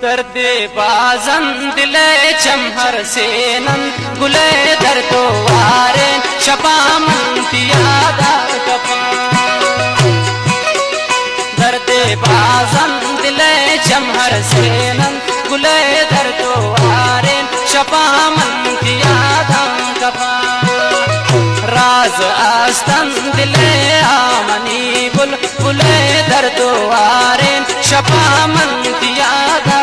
दर्दे बाजन दिले चमहर सेनन गुले दर्दो वारे शपामन तियादा कपा दर्दे बाजन दिले चमहर सेनन गुले दर्दो वारे शपामन तियादा कपा राज आस्तन दिले आमनी बुल गुले दर्दो वारे शपामन तियादा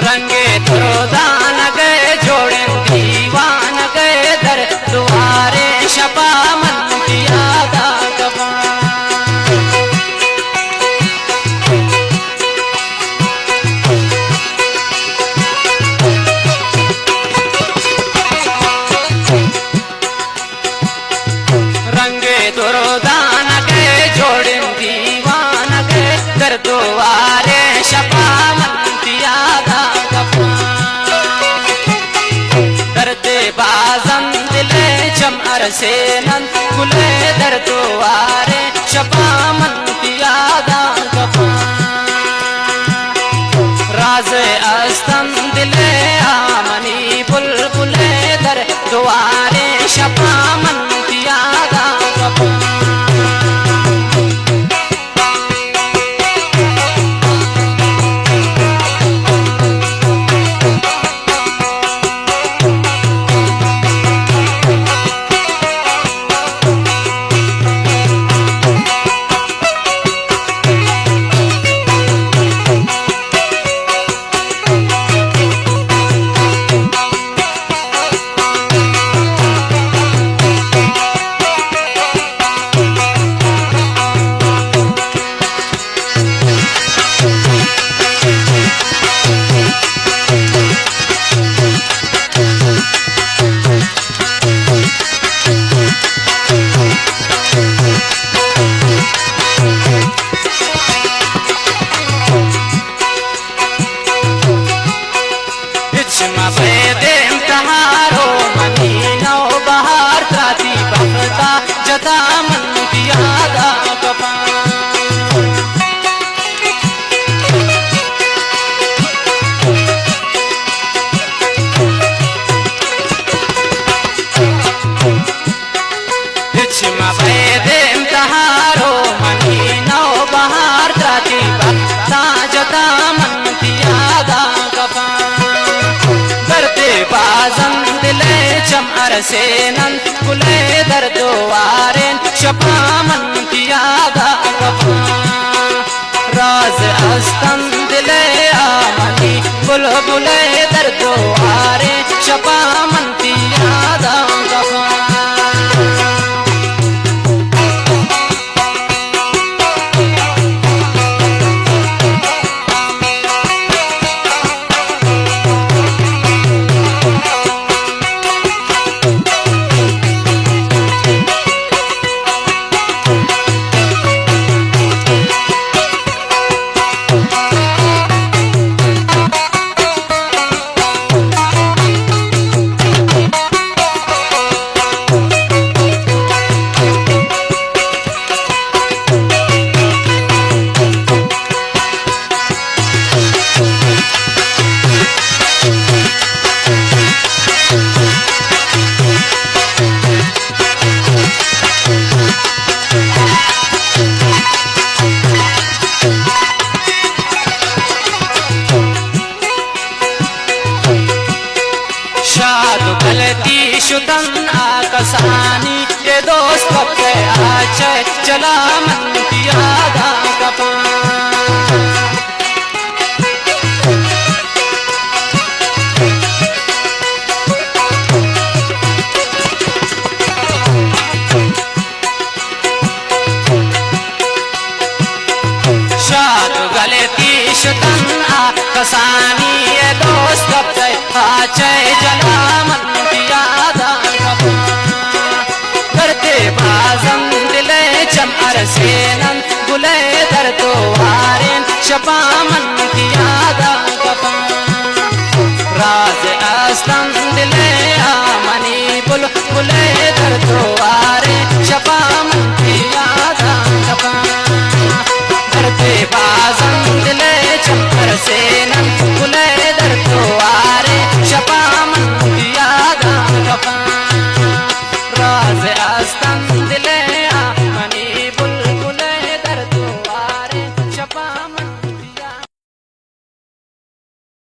रंगे दरोदान गए जोड़े दीवान गए दर दुआरे शपामन तियादा कपा रंगे दरोदान गए जोड़े दीवान गए दर दुआरे शपामन तियादा दर्दे बाजन दिले चमहर सेनन गुले दर्दो वारे शपामन तियादा कपा राज अस्तन दिले आमनी बुलबुले दर द्वारे शपामन तियादा कपा जदा मन तियादा कपा हिचमा बैदेम तहारो महीनो बहार त्राती बता जदा मन तियादा कपा दर्दे बाजन दिले चमहर सेनन गुले दर्दो वारे शपामन तियादा कपा राज अस्तन दिले आमनी बुलबुले दर्दो वारे शपामन तियादा कपा शुतन आकसानी ये दोस्त पे आचे चला मन की यादा कपा शुतन कसानी ये दोस्त कब तय आचे जला मन किया दा करते बाजम दिले चम अरसेनन गुले दर तो वारेन शपा मन किया दा राज असलम दिले आमनी बुल गुले दर तो वारे शपा